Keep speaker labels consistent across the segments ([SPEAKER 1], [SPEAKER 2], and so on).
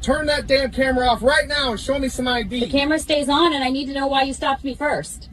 [SPEAKER 1] Turn that damn camera off right now and show me some ID.
[SPEAKER 2] The camera stays on, and I need to know why you stopped me first.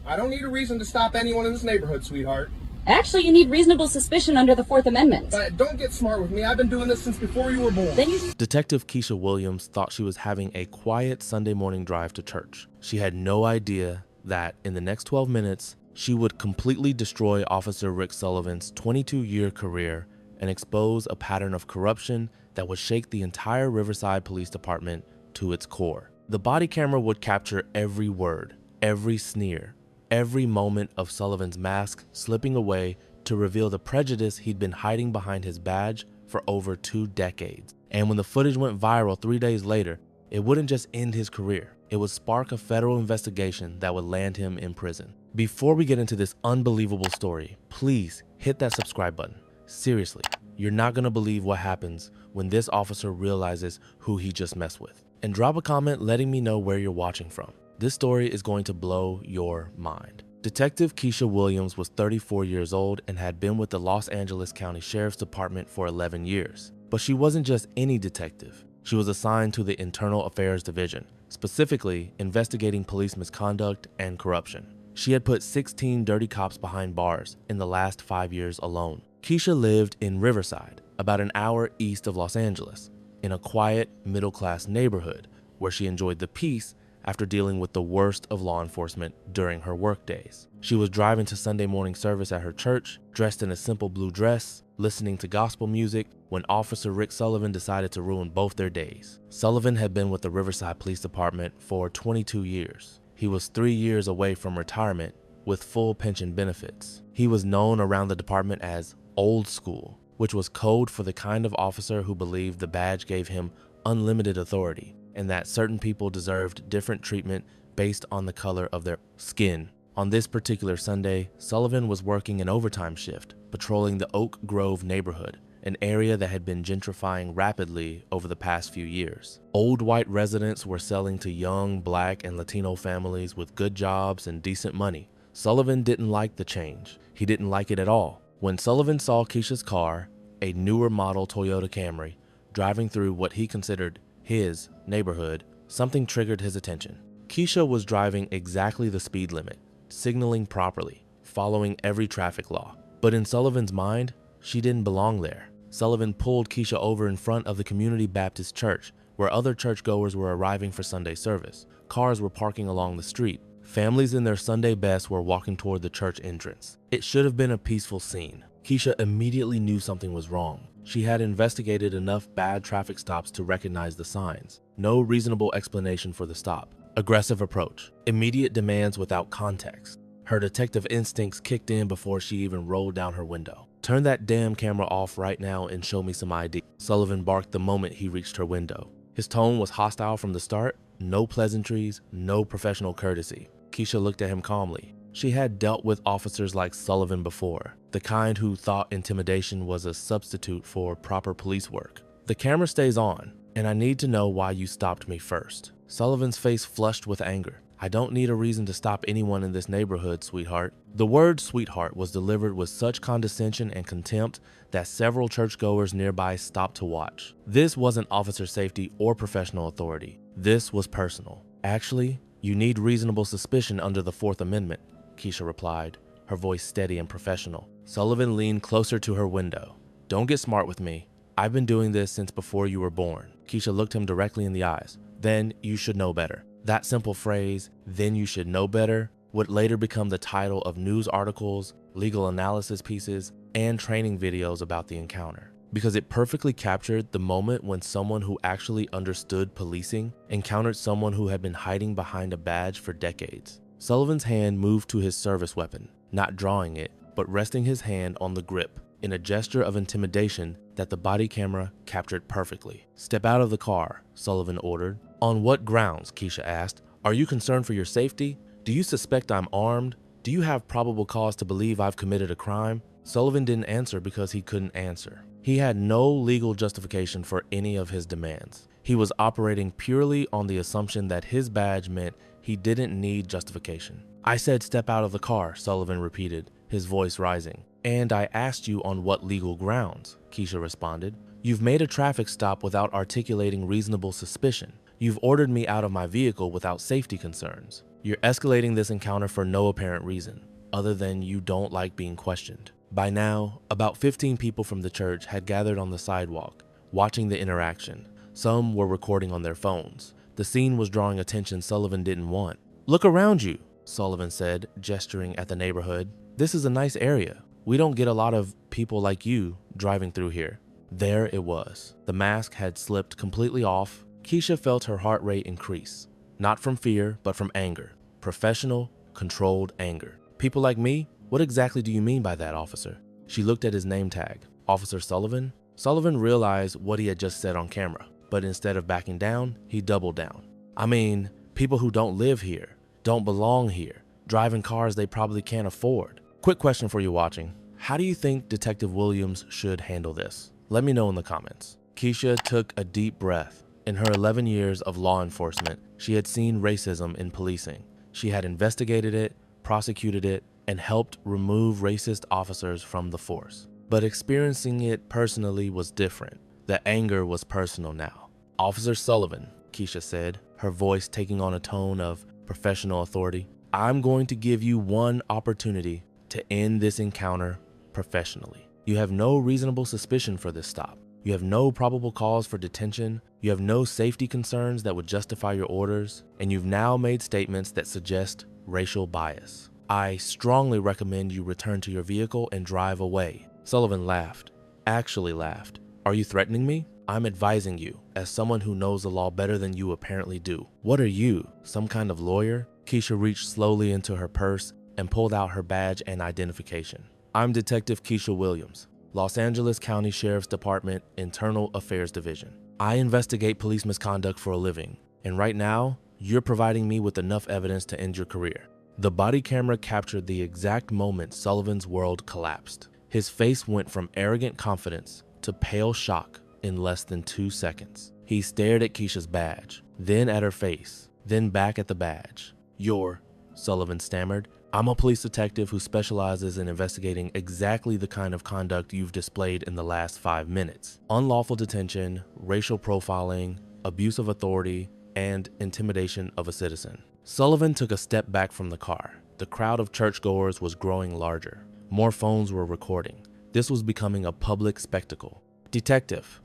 [SPEAKER 1] I don't need a reason to stop anyone in this neighborhood, sweetheart.
[SPEAKER 2] Actually, you need reasonable suspicion under the Fourth Amendment.
[SPEAKER 1] Don't get smart with me. I've been doing this since before you were born.
[SPEAKER 3] Detective Keisha Williams thought she was having a quiet Sunday morning drive to church. She had no idea that in the next 12 minutes, she would completely destroy Officer Rick Sullivan's 22-year career and expose a pattern of corruption that would shake the entire Riverside Police Department to its core. The body camera would capture every word, every sneer, every moment of Sullivan's mask slipping away to reveal the prejudice he'd been hiding behind his badge for over 2 decades. And when the footage went viral 3 days later, it wouldn't just end his career. It would spark a federal investigation that would land him in prison. Before we get into this unbelievable story, please hit that subscribe button. Seriously, you're not gonna believe what happens when this officer realizes who he just messed with. And drop a comment letting me know where you're watching from. This story is going to blow your mind. Detective Keisha Williams was 34 years old and had been with the Los Angeles County Sheriff's Department for 11 years. But she wasn't just any detective. She was assigned to the Internal Affairs Division, specifically investigating police misconduct and corruption. She had put 16 dirty cops behind bars in the last 5 years alone. Keisha lived in Riverside, about an hour east of Los Angeles, in a quiet, middle-class neighborhood where she enjoyed the peace after dealing with the worst of law enforcement during her workdays. She was driving to Sunday morning service at her church, dressed in a simple blue dress, listening to gospel music, when Officer Rick Sullivan decided to ruin both their days. Sullivan had been with the Riverside Police Department for 22 years. He was 3 years away from retirement with full pension benefits. He was known around the department as Old School, which was code for the kind of officer who believed the badge gave him unlimited authority and that certain people deserved different treatment based on the color of their skin. On this particular Sunday, Sullivan was working an overtime shift, patrolling the Oak Grove neighborhood, an area that had been gentrifying rapidly over the past few years. Old white residents were selling to young Black and Latino families with good jobs and decent money. Sullivan didn't like the change. He didn't like it at all. When Sullivan saw Keisha's car, a newer model Toyota Camry, driving through what he considered his neighborhood, something triggered his attention. Keisha was driving exactly the speed limit, signaling properly, following every traffic law. But in Sullivan's mind, she didn't belong there. Sullivan pulled Keisha over in front of the Community Baptist Church, where other churchgoers were arriving for Sunday service. Cars were parking along the street. Families in their Sunday best were walking toward the church entrance. It should have been a peaceful scene. Keisha immediately knew something was wrong. She had investigated enough bad traffic stops to recognize the signs. No reasonable explanation for the stop. Aggressive approach. Immediate demands without context. Her detective instincts kicked in before she even rolled down her window. "Turn that damn camera off right now and show me some ID," Sullivan barked the moment he reached her window. His tone was hostile from the start. No pleasantries, no professional courtesy. Keisha looked at him calmly. She had dealt with officers like Sullivan before, the kind who thought intimidation was a substitute for proper police work. "The camera stays on, and I need to know why you stopped me first." Sullivan's face flushed with anger. "I don't need a reason to stop anyone in this neighborhood, sweetheart." The word sweetheart was delivered with such condescension and contempt that several churchgoers nearby stopped to watch. This wasn't officer safety or professional authority. This was personal. "Actually, you need reasonable suspicion under the Fourth Amendment," Keisha replied, her voice steady and professional. Sullivan leaned closer to her window. "Don't get smart with me. I've been doing this since before you were born." Keisha looked him directly in the eyes. "Then you should know better." That simple phrase, "then you should know better," would later become the title of news articles, legal analysis pieces, and training videos about the encounter, because it perfectly captured the moment when someone who actually understood policing encountered someone who had been hiding behind a badge for decades. Sullivan's hand moved to his service weapon, not drawing it, but resting his hand on the grip, in a gesture of intimidation that the body camera captured perfectly. "Step out of the car," Sullivan ordered. "On what grounds?" Keisha asked. "Are you concerned for your safety? Do you suspect I'm armed? Do you have probable cause to believe I've committed a crime?" Sullivan didn't answer because he couldn't answer. He had no legal justification for any of his demands. He was operating purely on the assumption that his badge meant he didn't need justification. "I said step out of the car," Sullivan repeated, his voice rising. "And I asked you on what legal grounds," Keisha responded. You've made a traffic stop without articulating reasonable suspicion. You've ordered me out of my vehicle without safety concerns. You're escalating this encounter for no apparent reason, other than you don't like being questioned. By now, about 15 people from the church had gathered on the sidewalk, watching the interaction. Some were recording on their phones. The scene was drawing attention Sullivan didn't want. "Look around you," Sullivan said, gesturing at the neighborhood. "This is a nice area. We don't get a lot of people like you driving through here." There it was. The mask had slipped completely off. Keisha felt her heart rate increase. Not from fear, but from anger. Professional, controlled anger. "People like me? What exactly do you mean by that, officer?" She looked at his name tag. Officer Sullivan? Sullivan realized what he had just said on camera, but instead of backing down, he doubled down. "I mean, people who don't live here, don't belong here, driving cars they probably can't afford." Quick question for you watching. How do you think Detective Williams should handle this? Let me know in the comments. Keisha took a deep breath. In her 11 years of law enforcement, she had seen racism in policing. She had investigated it, prosecuted it, and helped remove racist officers from the force. But experiencing it personally was different. The anger was personal now. "Officer Sullivan," Keisha said, her voice taking on a tone of professional authority, "I'm going to give you one opportunity to end this encounter professionally. You have no reasonable suspicion for this stop. You have no probable cause for detention. You have no safety concerns that would justify your orders. And you've now made statements that suggest racial bias. I strongly recommend you return to your vehicle and drive away." Sullivan laughed. Actually laughed. "Are you threatening me? I'm advising you, as someone who knows the law better than you apparently do. What are you, some kind of lawyer?" Keisha reached slowly into her purse and pulled out her badge and identification. "I'm Detective Keisha Williams, Los Angeles County Sheriff's Department, Internal Affairs Division. I investigate police misconduct for a living, and right now, you're providing me with enough evidence to end your career." The body camera captured the exact moment Sullivan's world collapsed. His face went from arrogant confidence to pale shock in less than 2 seconds. He stared at Keisha's badge, then at her face, then back at the badge. "You're," Sullivan stammered, "I'm a police detective who specializes in investigating exactly the kind of conduct you've displayed in the last 5 minutes. Unlawful detention, racial profiling, abuse of authority, and intimidation of a citizen." Sullivan took a step back from the car. The crowd of churchgoers was growing larger. More phones were recording. This was becoming a public spectacle. "Detective,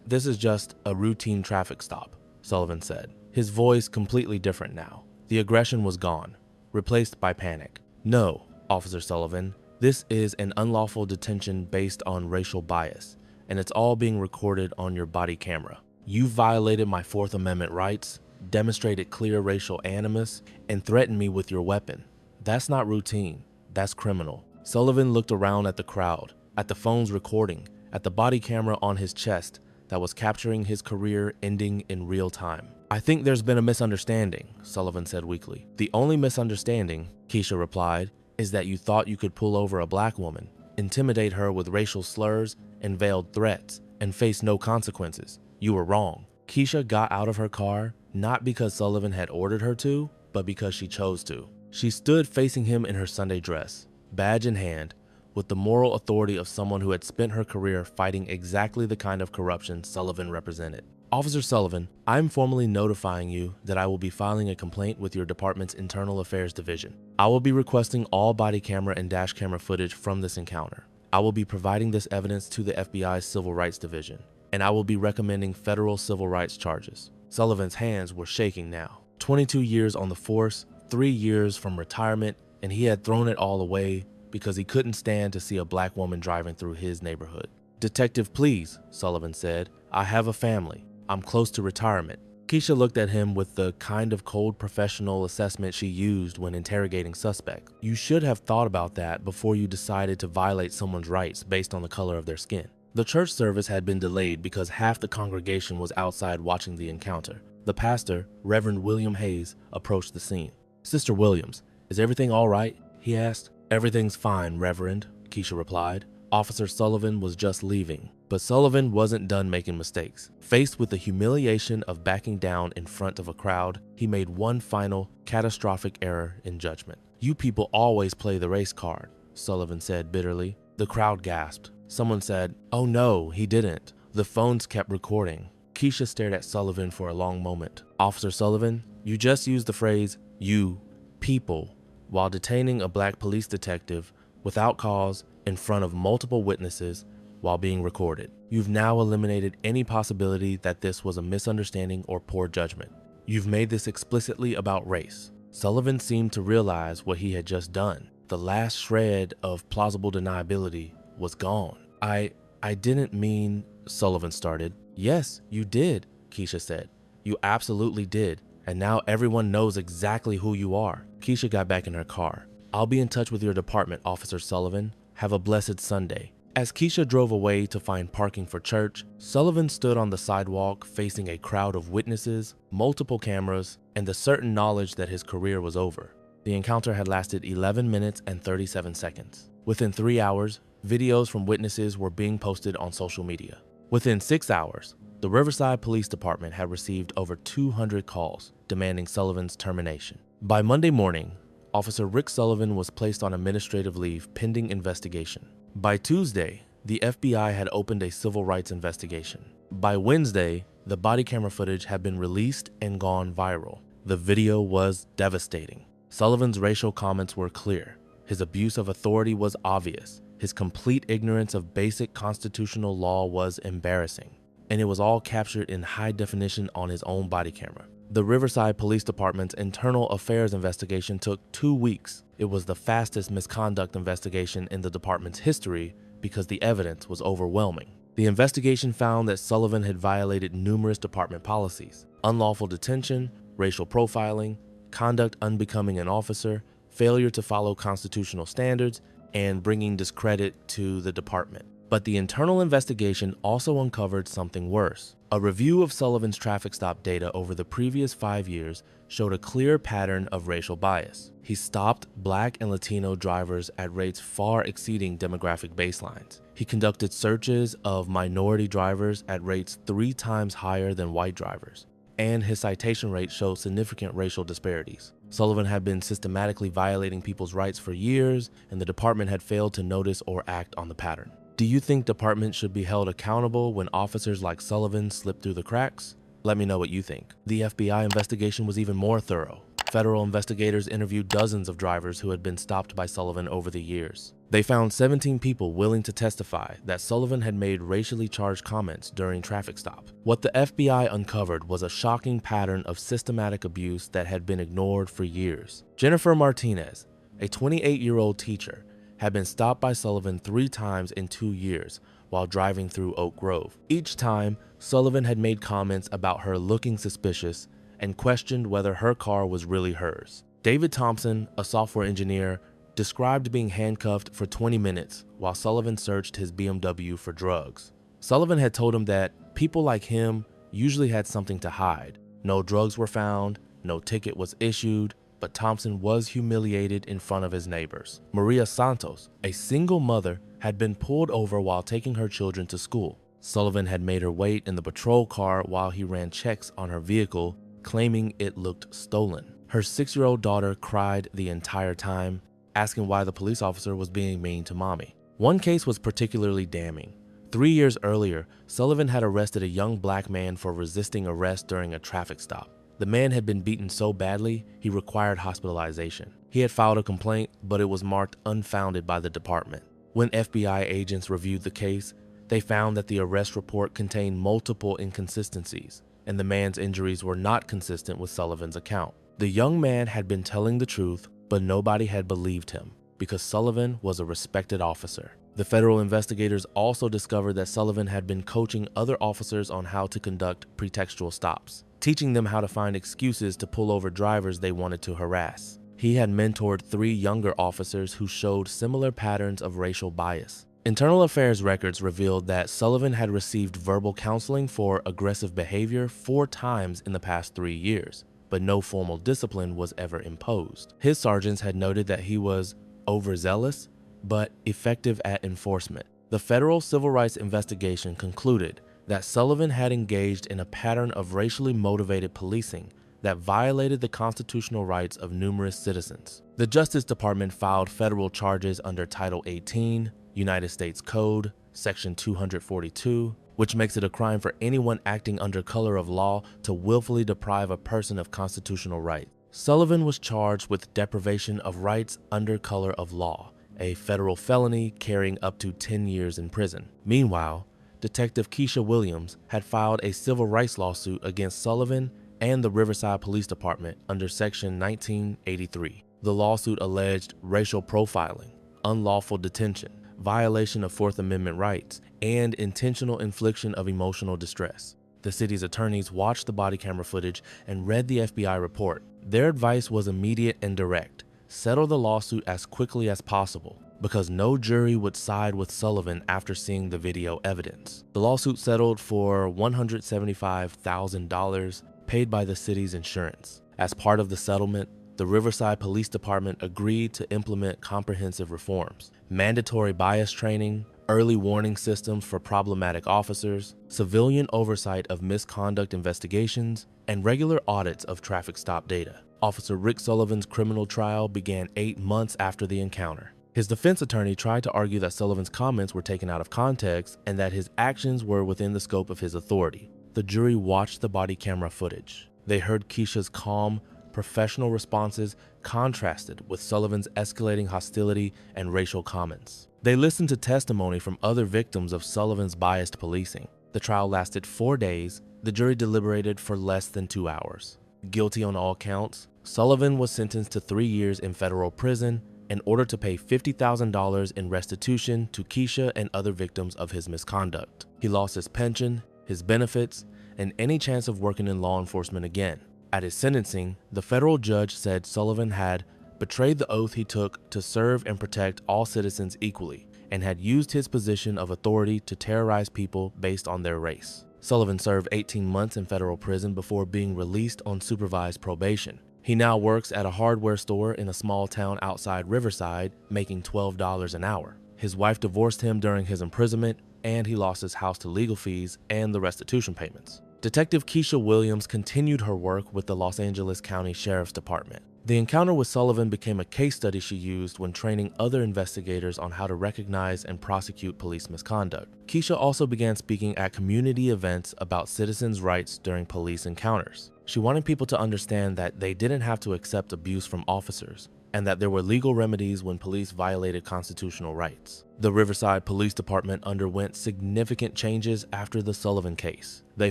[SPEAKER 3] this is just a routine traffic stop," Sullivan said. His voice completely different now. The aggression was gone, replaced by panic. "No, Officer Sullivan, this is an unlawful detention based on racial bias, and it's all being recorded on your body camera. You violated my Fourth Amendment rights, demonstrated clear racial animus, and threatened me with your weapon. That's not routine, that's criminal." Sullivan looked around at the crowd, at the phones recording, at the body camera on his chest that was capturing his career ending in real time. "I think there's been a misunderstanding," Sullivan said weakly. "The only misunderstanding," Keisha replied, "is that you thought you could pull over a black woman, intimidate her with racial slurs and veiled threats, and face no consequences. You were wrong." Keisha got out of her car, not because Sullivan had ordered her to, but because she chose to. She stood facing him in her Sunday dress, badge in hand, with the moral authority of someone who had spent her career fighting exactly the kind of corruption Sullivan represented. "Officer Sullivan, I'm formally notifying you that I will be filing a complaint with your department's Internal Affairs Division. I will be requesting all body camera and dash camera footage from this encounter. I will be providing this evidence to the FBI's Civil Rights Division, and I will be recommending federal civil rights charges." Sullivan's hands were shaking now. 22 years on the force, 3 years from retirement, and he had thrown it all away because he couldn't stand to see a black woman driving through his neighborhood. "Detective, please," Sullivan said. "I have a family. I'm close to retirement." Keisha looked at him with the kind of cold professional assessment she used when interrogating suspects. "You should have thought about that before you decided to violate someone's rights based on the color of their skin." The church service had been delayed because half the congregation was outside watching the encounter. The pastor, Reverend William Hayes, approached the scene. "Sister Williams, is everything all right?" he asked. "Everything's fine, Reverend," Keisha replied. Officer Sullivan was just leaving, but Sullivan wasn't done making mistakes. Faced with the humiliation of backing down in front of a crowd, he made one final, catastrophic error in judgment. "You people always play the race card," Sullivan said bitterly. The crowd gasped. Someone said, "Oh no, he didn't." The phones kept recording. Keisha stared at Sullivan for a long moment. "Officer Sullivan, you just used the phrase, 'you people,' while detaining a black police detective without cause in front of multiple witnesses while being recorded. You've now eliminated any possibility that this was a misunderstanding or poor judgment. You've made this explicitly about race." Sullivan seemed to realize what he had just done. The last shred of plausible deniability was gone. I didn't mean," Sullivan started. "Yes, you did," Keisha said. "You absolutely did. And now everyone knows exactly who you are." Keisha got back in her car. "I'll be in touch with your department, Officer Sullivan. Have a blessed Sunday." As Keisha drove away to find parking for church, Sullivan stood on the sidewalk facing a crowd of witnesses, multiple cameras, and the certain knowledge that his career was over. The encounter had lasted 11 minutes and 37 seconds. Within 3 hours, videos from witnesses were being posted on social media. Within 6 hours, the Riverside Police Department had received over 200 calls demanding Sullivan's termination. By Monday morning, Officer Rick Sullivan was placed on administrative leave pending investigation. By Tuesday, the FBI had opened a civil rights investigation. By Wednesday, the body camera footage had been released and gone viral. The video was devastating. Sullivan's racial comments were clear. His abuse of authority was obvious. His complete ignorance of basic constitutional law was embarrassing. And it was all captured in high definition on his own body camera. The Riverside Police Department's internal affairs investigation took 2 weeks. It was the fastest misconduct investigation in the department's history because the evidence was overwhelming. The investigation found that Sullivan had violated numerous department policies: unlawful detention, racial profiling, conduct unbecoming an officer, failure to follow constitutional standards, and bringing discredit to the department. But the internal investigation also uncovered something worse. A review of Sullivan's traffic stop data over the previous 5 years showed a clear pattern of racial bias. He stopped Black and Latino drivers at rates far exceeding demographic baselines. He conducted searches of minority drivers at rates 3 times higher than white drivers. And his citation rate showed significant racial disparities. Sullivan had been systematically violating people's rights for years, and the department had failed to notice or act on the pattern. Do you think departments should be held accountable when officers like Sullivan slip through the cracks? Let me know what you think. The FBI investigation was even more thorough. Federal investigators interviewed dozens of drivers who had been stopped by Sullivan over the years. They found 17 people willing to testify that Sullivan had made racially charged comments during traffic stop. What the FBI uncovered was a shocking pattern of systematic abuse that had been ignored for years. Jennifer Martinez, a 28-year-old teacher, had been stopped by Sullivan 3 times in 2 years while driving through Oak Grove. Each time, Sullivan had made comments about her looking suspicious and questioned whether her car was really hers. David Thompson, a software engineer, described being handcuffed for 20 minutes while Sullivan searched his BMW for drugs. Sullivan had told him that people like him usually had something to hide. No drugs were found, no ticket was issued, but Thompson was humiliated in front of his neighbors. Maria Santos, a single mother, had been pulled over while taking her children to school. Sullivan had made her wait in the patrol car while he ran checks on her vehicle, claiming it looked stolen. Her 6-year-old daughter cried the entire time, asking why the police officer was being mean to mommy. One case was particularly damning. 3 years earlier, Sullivan had arrested a young black man for resisting arrest during a traffic stop. The man had been beaten so badly, he required hospitalization. He had filed a complaint, but it was marked unfounded by the department. When FBI agents reviewed the case, they found that the arrest report contained multiple inconsistencies, and the man's injuries were not consistent with Sullivan's account. The young man had been telling the truth, but nobody had believed him because Sullivan was a respected officer. The federal investigators also discovered that Sullivan had been coaching other officers on how to conduct pretextual stops, teaching them how to find excuses to pull over drivers they wanted to harass. He had mentored 3 younger officers who showed similar patterns of racial bias. Internal affairs records revealed that Sullivan had received verbal counseling for aggressive behavior 4 times in the past 3 years, but no formal discipline was ever imposed. His sergeants had noted that he was overzealous, but effective at enforcement. The federal civil rights investigation concluded that Sullivan had engaged in a pattern of racially motivated policing that violated the constitutional rights of numerous citizens. The Justice Department filed federal charges under Title 18, United States Code, Section 242, which makes it a crime for anyone acting under color of law to willfully deprive a person of constitutional rights. Sullivan was charged with deprivation of rights under color of law, a federal felony carrying up to 10 years in prison. Meanwhile, Detective Keisha Williams had filed a civil rights lawsuit against Sullivan and the Riverside Police Department under Section 1983. The lawsuit alleged racial profiling, unlawful detention, violation of Fourth Amendment rights, and intentional infliction of emotional distress. The city's attorneys watched the body camera footage and read the FBI report. Their advice was immediate and direct: settle the lawsuit as quickly as possible, because no jury would side with Sullivan after seeing the video evidence. The lawsuit settled for $175,000 paid by the city's insurance. As part of the settlement, the Riverside Police Department agreed to implement comprehensive reforms: mandatory bias training, early warning systems for problematic officers, civilian oversight of misconduct investigations, and regular audits of traffic stop data. Officer Rick Sullivan's criminal trial began 8 months after the encounter. His defense attorney tried to argue that Sullivan's comments were taken out of context and that his actions were within the scope of his authority. The jury watched the body camera footage. They heard Keisha's calm, professional responses contrasted with Sullivan's escalating hostility and racial comments. They listened to testimony from other victims of Sullivan's biased policing. The trial lasted 4 days. The jury deliberated for less than 2 hours. Guilty on all counts, Sullivan was sentenced to 3 years in federal prison in order to pay $50,000 in restitution to Keisha and other victims of his misconduct. He lost his pension, his benefits, and any chance of working in law enforcement again. At his sentencing, the federal judge said Sullivan had betrayed the oath he took to serve and protect all citizens equally, and had used his position of authority to terrorize people based on their race. Sullivan served 18 months in federal prison before being released on supervised probation. He now works at a hardware store in a small town outside Riverside, making $12 an hour. His wife divorced him during his imprisonment, and he lost his house to legal fees and the restitution payments. Detective Keisha Williams continued her work with the Los Angeles County Sheriff's Department. The encounter with Sullivan became a case study she used when training other investigators on how to recognize and prosecute police misconduct. Keisha also began speaking at community events about citizens' rights during police encounters. She wanted people to understand that they didn't have to accept abuse from officers, and that there were legal remedies when police violated constitutional rights. The Riverside Police Department underwent significant changes after the Sullivan case. They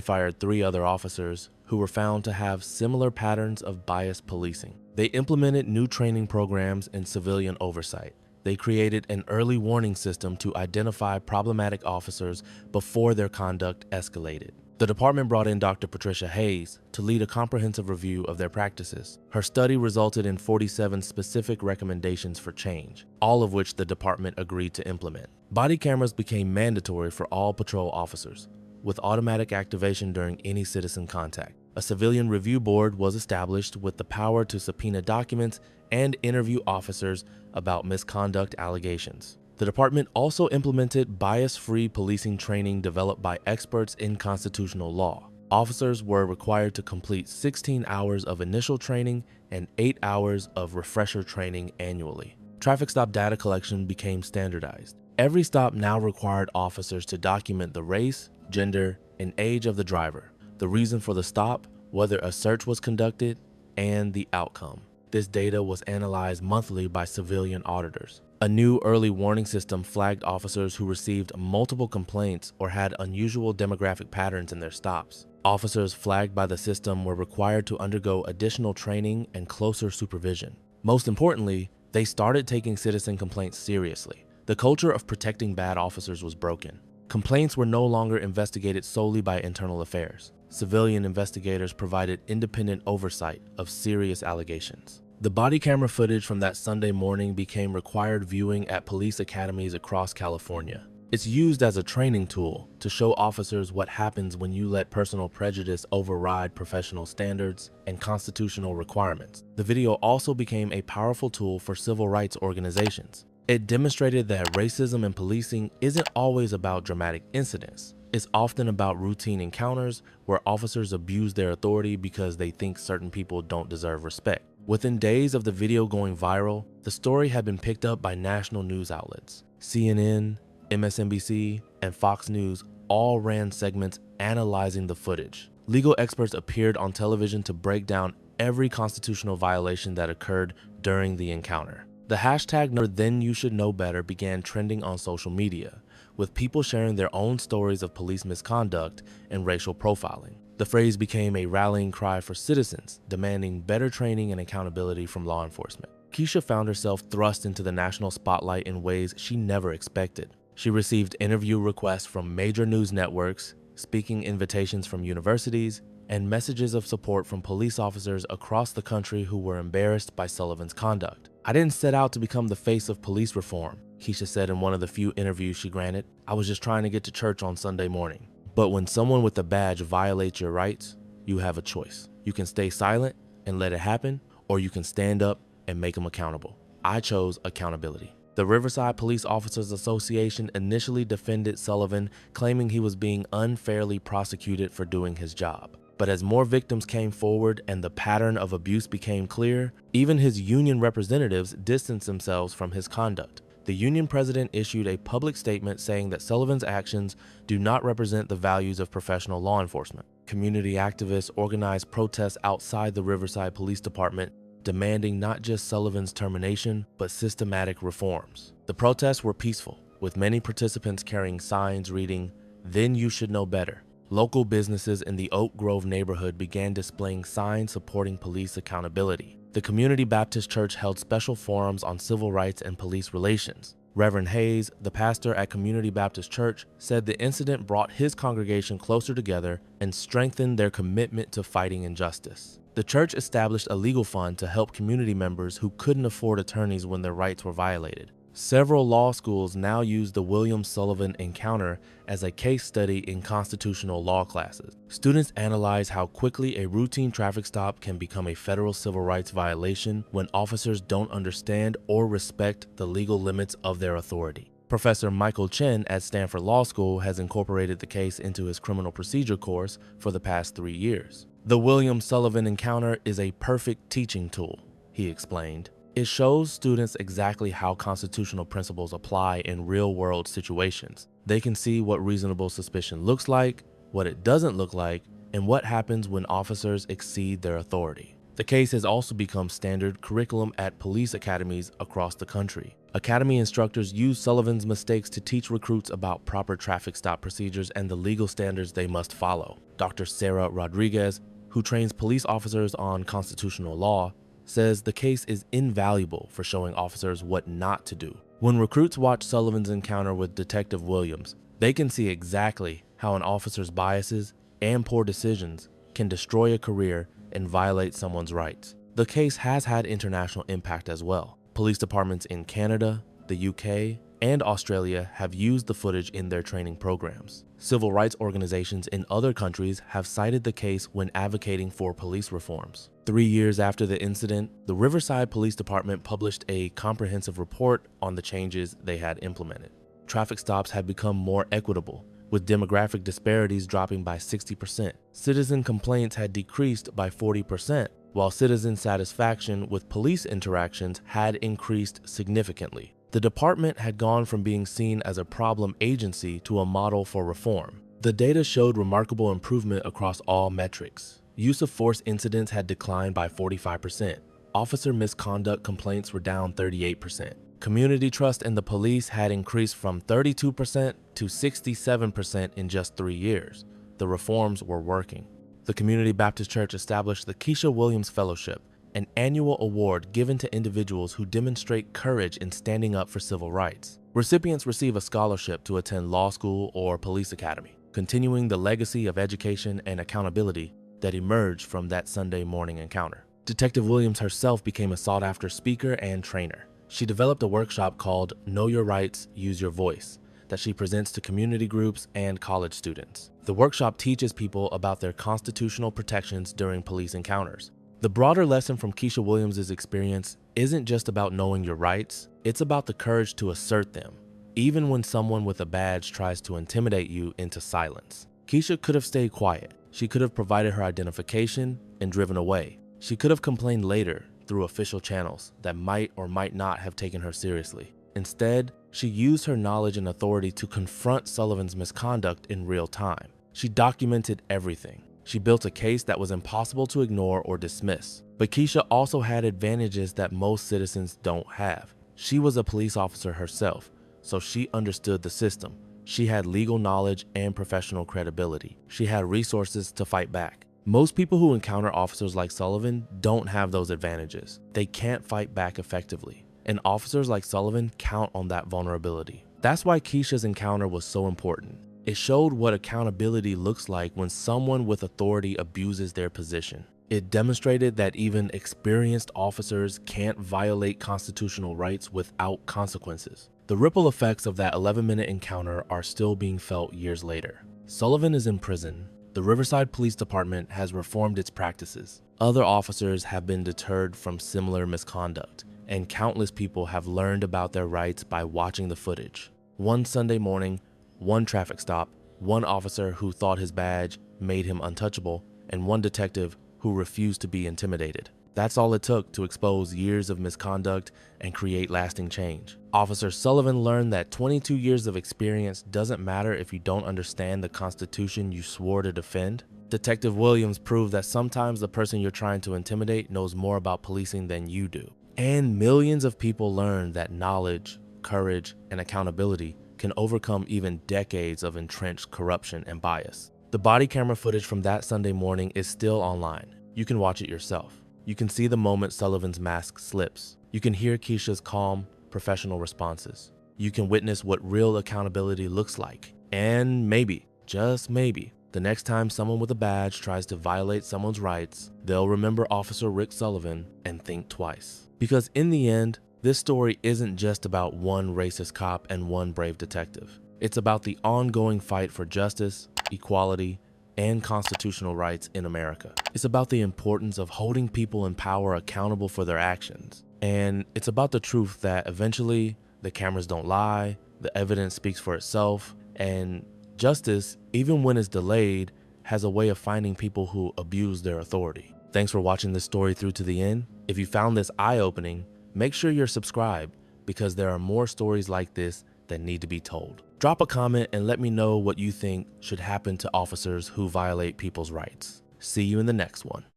[SPEAKER 3] fired 3 other officers who were found to have similar patterns of biased policing. They implemented new training programs and civilian oversight. They created an early warning system to identify problematic officers before their conduct escalated. The department brought in Dr. Patricia Hayes to lead a comprehensive review of their practices. Her study resulted in 47 specific recommendations for change, all of which the department agreed to implement. Body cameras became mandatory for all patrol officers, with automatic activation during any citizen contact. A civilian review board was established with the power to subpoena documents and interview officers about misconduct allegations. The department also implemented bias-free policing training developed by experts in constitutional law. Officers were required to complete 16 hours of initial training and 8 hours of refresher training annually. Traffic stop data collection became standardized. Every stop now required officers to document the race, gender, and age of the driver, the reason for the stop, whether a search was conducted, and the outcome. This data was analyzed monthly by civilian auditors. A new early warning system flagged officers who received multiple complaints or had unusual demographic patterns in their stops. Officers flagged by the system were required to undergo additional training and closer supervision. Most importantly, they started taking citizen complaints seriously. The culture of protecting bad officers was broken. Complaints were no longer investigated solely by internal affairs. Civilian investigators provided independent oversight of serious allegations. The body camera footage from that Sunday morning became required viewing at police academies across California. It's used as a training tool to show officers what happens when you let personal prejudice override professional standards and constitutional requirements. The video also became a powerful tool for civil rights organizations. It demonstrated that racism in policing isn't always about dramatic incidents. It's often about routine encounters where officers abuse their authority because they think certain people don't deserve respect. Within days of the video going viral, the story had been picked up by national news outlets. CNN, MSNBC, and Fox News all ran segments analyzing the footage. Legal experts appeared on television to break down every constitutional violation that occurred during the encounter. The hashtag #ThenYouShouldKnowBetter began trending on social media, with people sharing their own stories of police misconduct and racial profiling. The phrase became a rallying cry for citizens, demanding better training and accountability from law enforcement. Keisha found herself thrust into the national spotlight in ways she never expected. She received interview requests from major news networks, speaking invitations from universities, and messages of support from police officers across the country who were embarrassed by Sullivan's conduct. "I didn't set out to become the face of police reform," Keisha said in one of the few interviews she granted. "I was just trying to get to church on Sunday morning." But when someone with a badge violates your rights, you have a choice. You can stay silent and let it happen, or you can stand up and make them accountable. I chose accountability. The Riverside Police Officers Association initially defended Sullivan, claiming he was being unfairly prosecuted for doing his job. But as more victims came forward and the pattern of abuse became clear, even his union representatives distanced themselves from his conduct. The union president issued a public statement saying that Sullivan's actions do not represent the values of professional law enforcement. Community activists organized protests outside the Riverside Police Department, demanding not just Sullivan's termination, but systematic reforms. The protests were peaceful, with many participants carrying signs reading, "Then you should know better." Local businesses in the Oak Grove neighborhood began displaying signs supporting police accountability. The Community Baptist Church held special forums on civil rights and police relations. Reverend Hayes, the pastor at Community Baptist Church, said the incident brought his congregation closer together and strengthened their commitment to fighting injustice. The church established a legal fund to help community members who couldn't afford attorneys when their rights were violated. Several law schools now use the Williams Sullivan encounter as a case study in constitutional law classes. Students analyze how quickly a routine traffic stop can become a federal civil rights violation when officers don't understand or respect the legal limits of their authority. Professor Michael Chen at Stanford Law School has incorporated the case into his criminal procedure course for the past 3 years. The Williams Sullivan encounter is a perfect teaching tool, he explained. It shows students exactly how constitutional principles apply in real-world situations. They can see what reasonable suspicion looks like, what it doesn't look like, and what happens when officers exceed their authority. The case has also become standard curriculum at police academies across the country. Academy instructors use Sullivan's mistakes to teach recruits about proper traffic stop procedures and the legal standards they must follow. Dr. Sarah Rodriguez, who trains police officers on constitutional law, says the case is invaluable for showing officers what not to do. When recruits watch Sullivan's encounter with Detective Williams, they can see exactly how an officer's biases and poor decisions can destroy a career and violate someone's rights. The case has had international impact as well. Police departments in Canada, the UK, and Australia have used the footage in their training programs. Civil rights organizations in other countries have cited the case when advocating for police reforms. 3 years after the incident, the Riverside Police Department published a comprehensive report on the changes they had implemented. Traffic stops had become more equitable, with demographic disparities dropping by 60%. Citizen complaints had decreased by 40%, while citizen satisfaction with police interactions had increased significantly. The department had gone from being seen as a problem agency to a model for reform. The data showed remarkable improvement across all metrics. Use of force incidents had declined by 45%. Officer misconduct complaints were down 38%. Community trust in the police had increased from 32% to 67% in just 3 years. The reforms were working. The Community Baptist Church established the Keisha Williams Fellowship, an annual award given to individuals who demonstrate courage in standing up for civil rights. Recipients receive a scholarship to attend law school or police academy, continuing the legacy of education and accountability that emerged from that Sunday morning encounter. Detective Williams herself became a sought-after speaker and trainer. She developed a workshop called Know Your Rights, Use Your Voice that she presents to community groups and college students. The workshop teaches people about their constitutional protections during police encounters. The broader lesson from Keisha Williams' experience isn't just about knowing your rights, it's about the courage to assert them, even when someone with a badge tries to intimidate you into silence. Keisha could have stayed quiet. She could have provided her identification and driven away. She could have complained later through official channels that might or might not have taken her seriously. Instead, She used her knowledge and authority to confront Sullivan's misconduct in real time. She documented everything. She built a case that was impossible to ignore or dismiss. But Keisha also had advantages that most citizens don't have. She was a police officer herself, so she understood the system. She had legal knowledge and professional credibility. She had resources to fight back. Most people who encounter officers like Sullivan don't have those advantages. They can't fight back effectively. And officers like Sullivan count on that vulnerability. That's why Keisha's encounter was so important. It showed what accountability looks like when someone with authority abuses their position. It demonstrated that even experienced officers can't violate constitutional rights without consequences. The ripple effects of that 11-minute encounter are still being felt years later. Sullivan is in prison. The Riverside Police Department has reformed its practices. Other officers have been deterred from similar misconduct, and countless people have learned about their rights by watching the footage. One Sunday morning, one traffic stop, one officer who thought his badge made him untouchable, and one detective who refused to be intimidated. That's all it took to expose years of misconduct and create lasting change. Officer Sullivan learned that 22 years of experience doesn't matter if you don't understand the Constitution you swore to defend. Detective Williams proved that sometimes the person you're trying to intimidate knows more about policing than you do. And millions of people learned that knowledge, courage, and accountability can overcome even decades of entrenched corruption and bias. The body camera footage from that Sunday morning is still online. You can watch it yourself. You can see the moment Sullivan's mask slips. You can hear Keisha's calm, professional responses. You can witness what real accountability looks like. And maybe, just maybe, the next time someone with a badge tries to violate someone's rights, they'll remember Officer Rick Sullivan and think twice. Because in the end, this story isn't just about one racist cop and one brave detective. It's about the ongoing fight for justice, equality, and constitutional rights in America. It's about the importance of holding people in power accountable for their actions. And it's about the truth that eventually the cameras don't lie, the evidence speaks for itself, and justice, even when it's delayed, has a way of finding people who abuse their authority. Thanks for watching this story through to the end. If you found this eye-opening, make sure you're subscribed because there are more stories like this that need to be told. Drop a comment and let me know what you think should happen to officers who violate people's rights. See you in the next one.